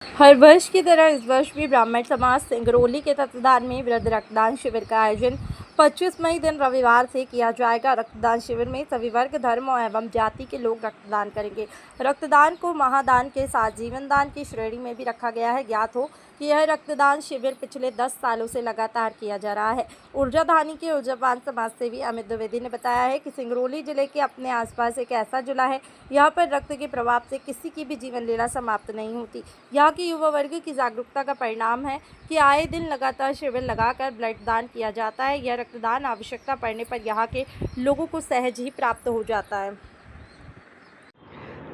हर वर्ष की तरह इस वर्ष भी ब्राह्मण समाज सिंगरौली के तत्वाधान में वृहद रक्तदान शिविर का आयोजन 25 मई दिन रविवार से किया जाएगा। रक्तदान शिविर में सभी वर्ग, धर्म एवं जाति के लोग रक्तदान करेंगे। रक्तदान को महादान के साथ जीवन दान की श्रेणी में भी रखा गया है। ज्ञात हो कि यह रक्तदान शिविर पिछले 10 सालों से लगातार किया जा रहा है। ऊर्जाधानी के ऊर्जावान समाज सेवी अमित द्विवेदी ने बताया है कि सिंगरौली जिले के अपने आसपास एक ऐसा जिला है यहाँ पर रक्त के प्रभाव से किसी की भी जीवन लीला समाप्त नहीं होती। यहाँ की युवा वर्ग की जागरूकता का परिणाम है कि आए दिन लगातार शिविर लगाकर ब्लड दान किया जाता है। यह रक्तदान आवश्यकता पड़ने पर यहाँ के लोगों को सहज ही प्राप्त हो जाता है।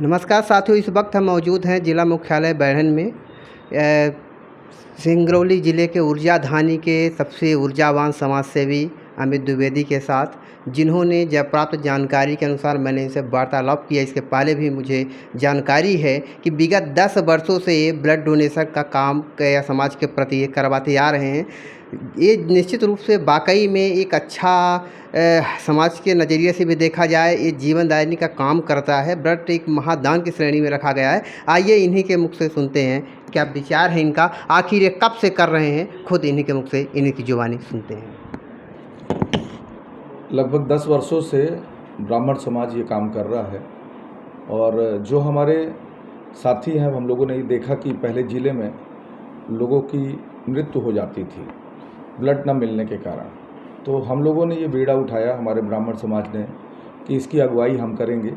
नमस्कार साथियों, इस वक्त हम मौजूद हैं जिला मुख्यालय बैढ़न में सिंगरौली ज़िले के ऊर्जाधानी के सबसे ऊर्जावान समाजसेवी अमित द्विवेदी के साथ, जिन्होंने जब प्राप्त जानकारी के अनुसार मैंने इनसे वार्तालाप किया। इसके पहले भी मुझे जानकारी है कि विगत 10 वर्षों से ये ब्लड डोनेशन का काम या समाज के प्रति ये करवाते आ रहे हैं। ये निश्चित रूप से वाकई में एक अच्छा समाज के नज़रिए से भी देखा जाए ये जीवनदायिनी का काम करता है। ब्लड एक महादान की श्रेणी में रखा गया है। आइए इन्हीं के मुख से सुनते हैं क्या विचार है इनका, आखिर ये कब से कर रहे हैं। खुद इन्हीं के मुख से इन्हीं की जुबानी सुनते हैं। लगभग 10 वर्षों से ब्राह्मण समाज ये काम कर रहा है और जो हमारे साथी हैं हम लोगों ने ये देखा कि पहले ज़िले में लोगों की मृत्यु हो जाती थी ब्लड न मिलने के कारण। तो हम लोगों ने ये बीड़ा उठाया, हमारे ब्राह्मण समाज ने, कि इसकी अगुवाई हम करेंगे,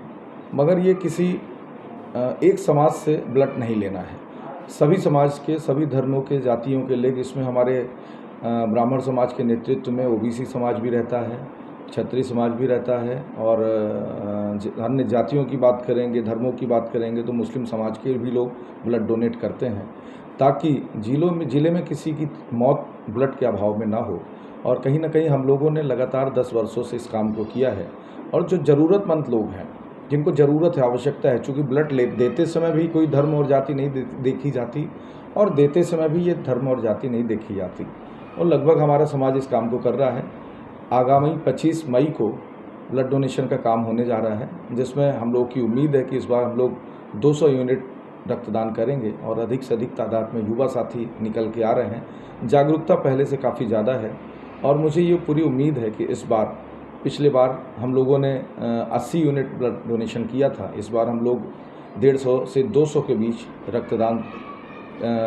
मगर ये किसी एक समाज से ब्लड नहीं लेना है। सभी समाज के, सभी धर्मों के, जातियों के लोग इसमें हमारे ब्राह्मण समाज के नेतृत्व में ओबीसी समाज भी रहता है, क्षत्रिय समाज भी रहता है और अन्य जातियों की बात करेंगे, धर्मों की बात करेंगे तो मुस्लिम समाज के भी लोग ब्लड डोनेट करते हैं, ताकि ज़िले में किसी की मौत ब्लड के अभाव में ना हो। और कहीं ना कहीं हम लोगों ने लगातार 10 वर्षों से इस काम को किया है। और जो ज़रूरतमंद लोग हैं, जिनको ज़रूरत है, आवश्यकता है, चूँकि ब्लड देते समय भी कोई धर्म और जाति नहीं देखी जाती और देते समय भी ये धर्म और जाति नहीं देखी जाती, और लगभग हमारा समाज इस काम को कर रहा है। आगामी 25 मई को ब्लड डोनेशन का काम होने जा रहा है, जिसमें हम लोग की उम्मीद है कि इस बार हम लोग 200 यूनिट रक्तदान करेंगे और अधिक से अधिक तादाद में युवा साथी निकल के आ रहे हैं। जागरूकता पहले से काफ़ी ज़्यादा है और मुझे ये पूरी उम्मीद है कि इस बार, पिछले बार हम लोगों ने 80 यूनिट ब्लड डोनेशन किया था, इस बार हम लोग 150 से 200 के बीच रक्तदान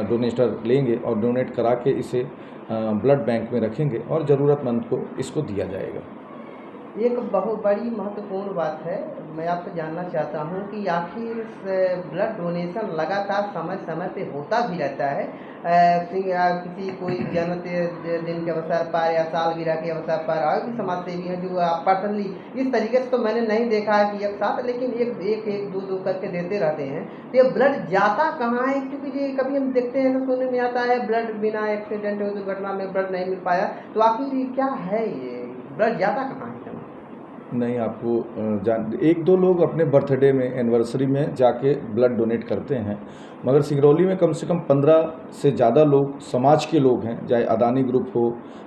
डोनेटर लेंगे और डोनेट करा के इसे ब्लड बैंक में रखेंगे और ज़रूरतमंद को इसको दिया जाएगा। एक बहुत बड़ी महत्वपूर्ण बात है, मैं आपसे जानना चाहता हूं कि आखिर ब्लड डोनेशन लगातार समय समय पे होता भी रहता है। किसी कोई जन्म दिन के अवसर पर या सालगिरह के अवसर पर, और भी समाज सेवी हैं जो पर्सनली इस तरीके से तो मैंने नहीं देखा है कि एक साथ, लेकिन एक दो करके देते रहते हैं। तो ये ब्लड जाता कहाँ है? क्योंकि ये कभी हम देखते हैं तो सुनने में आता है ब्लड बिना एक्सीडेंट हो, दुर्घटना में ब्लड नहीं मिल पाया, तो आखिर ये क्या है, ये ब्लड जाता कहाँ है? नहीं, आपको एक दो लोग अपने बर्थडे में, एनिवर्सरी में जाके ब्लड डोनेट करते हैं, मगर सिंगरौली में कम से कम 15 से ज़्यादा लोग, समाज के लोग हैं, चाहे अदानी ग्रुप हो,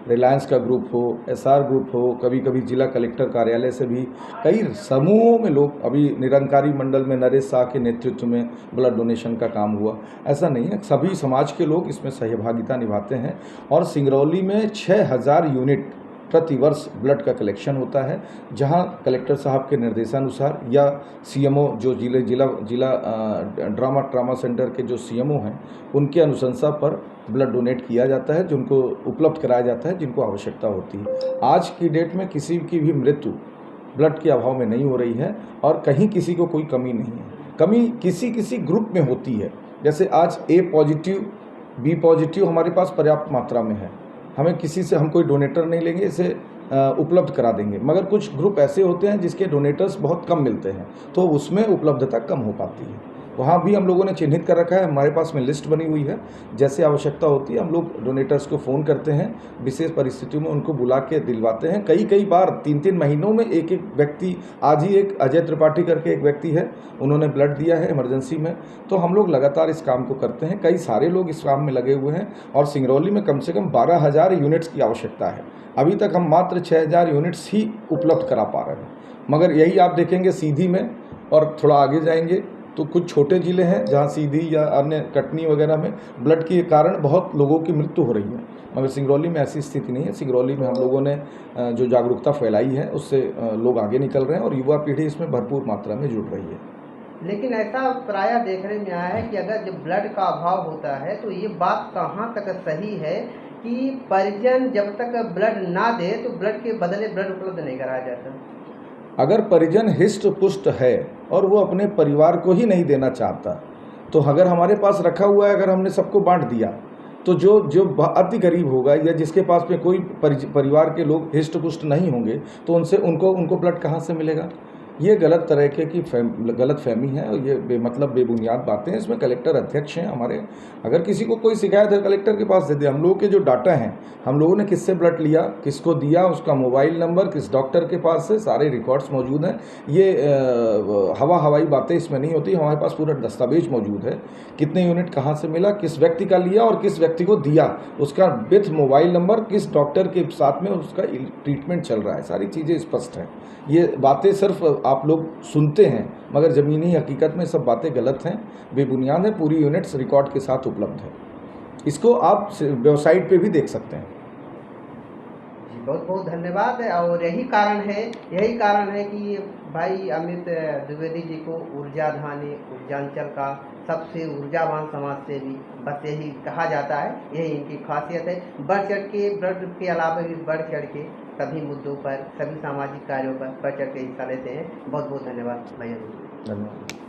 रिलायंस का ग्रुप हो, एसआर ग्रुप हो, कभी कभी जिला कलेक्टर कार्यालय से भी कई समूहों में लोग, अभी निरंकारी मंडल में नरेश शाह के नेतृत्व में ब्लड डोनेशन का काम हुआ। ऐसा नहीं है, सभी समाज के लोग इसमें सहभागिता निभाते हैं और सिंगरौली में 6000 यूनिट प्रति वर्ष ब्लड का कलेक्शन होता है, जहां कलेक्टर साहब के निर्देशानुसार या सीएमओ, जो जिला ट्रामा सेंटर के जो सीएमओ हैं, उनके अनुशंसा पर ब्लड डोनेट किया जाता है, जिनको उपलब्ध कराया जाता है, जिनको आवश्यकता होती है। आज की डेट में किसी की भी मृत्यु ब्लड के अभाव में नहीं हो रही है और कहीं किसी को कोई कमी नहीं है। कमी किसी ग्रुप में होती है, जैसे आज ए पॉजिटिव, बी पॉजिटिव हमारे पास पर्याप्त मात्रा में है, हमें किसी से, हम कोई डोनेटर नहीं लेंगे, इसे उपलब्ध करा देंगे, मगर कुछ ग्रुप ऐसे होते हैं जिसके डोनेटर्स बहुत कम मिलते हैं, तो उसमें उपलब्धता कम हो पाती है। वहाँ भी हम लोगों ने चिन्हित कर रखा है, हमारे पास में लिस्ट बनी हुई है, जैसे आवश्यकता होती है हम लोग डोनेटर्स को फ़ोन करते हैं, विशेष परिस्थितियों में उनको बुला के दिलवाते हैं। कई बार 3-3 महीनों में एक व्यक्ति, आज ही एक अजय त्रिपाठी करके एक व्यक्ति है, उन्होंने ब्लड दिया है इमरजेंसी में। तो हम लोग लगातार इस काम को करते हैं, कई सारे लोग इस काम में लगे हुए हैं और सिंगरौली में कम से कम 12,000 यूनिट्स की आवश्यकता है। अभी तक हम मात्र 6,000 यूनिट्स ही उपलब्ध करा पा रहे हैं, मगर यही आप देखेंगे सीधी में और थोड़ा आगे जाएंगे तो कुछ छोटे ज़िले हैं जहाँ सीधी या अन्य कटनी वगैरह में ब्लड के कारण बहुत लोगों की मृत्यु हो रही है, मगर सिंगरौली में ऐसी स्थिति नहीं है। सिंगरौली में हम लोगों ने जो जागरूकता फैलाई है उससे लोग आगे निकल रहे हैं और युवा पीढ़ी इसमें भरपूर मात्रा में जुड़ रही है। लेकिन ऐसा प्रायः देखने में आया है कि अगर जब ब्लड का अभाव होता है तो ये बात कहाँ तक सही है कि परिजन जब तक ब्लड ना दे तो ब्लड के बदले ब्लड उपलब्ध नहीं कराया जाता। अगर परिजन हिष्ट पुष्ट है और वो अपने परिवार को ही नहीं देना चाहता, तो अगर हमारे पास रखा हुआ है, अगर हमने सबको बांट दिया, तो जो जो अति गरीब होगा या जिसके पास में कोई परिवार के लोग हिष्ट पुष्ट नहीं होंगे, तो उनको ब्लड कहाँ से मिलेगा। ये गलत तरीके की गलत फहमी है और ये बेमतलब बेबुनियाद बातें हैं। इसमें कलेक्टर अध्यक्ष हैं हमारे, अगर किसी को कोई शिकायत है कलेक्टर के पास दे दे। हम लोगों के जो डाटा हैं, हम लोगों ने किससे ब्लड लिया, किसको दिया, उसका मोबाइल नंबर, किस डॉक्टर के पास से, सारे रिकॉर्ड्स मौजूद हैं। ये हवाई बातें इसमें नहीं होती, हमारे पास पूरा दस्तावेज मौजूद है, कितने यूनिट कहाँ से मिला, किस व्यक्ति का लिया और किस व्यक्ति को दिया, उसका विथ मोबाइल नंबर, किस डॉक्टर के साथ में उसका ट्रीटमेंट चल रहा है, सारी चीज़ें स्पष्ट हैं। ये बातें सिर्फ आप लोग सुनते हैं, मगर ज़मीनी हकीकत में सब बातें गलत हैं, बेबुनियाद हैं। पूरी यूनिट्स रिकॉर्ड के साथ उपलब्ध है, इसको आप वेबसाइट पे भी देख सकते हैं। जी, बहुत बहुत धन्यवाद। और यही कारण है कि भाई अमित द्विवेदी जी को ऊर्जाधानी ऊर्जांचल का सबसे ऊर्जावान समाज सेवी बस यही कहा जाता है। यही इनकी खासियत है। बढ़ चढ़ के ब्लड के अलावा भी बढ़ चढ़ के सभी मुद्दों पर, सभी सामाजिक कार्यों पर बढ़ चढ़ के हिस्सा लेते हैं। बहुत बहुत धन्यवाद भैया जी। धन्यवाद।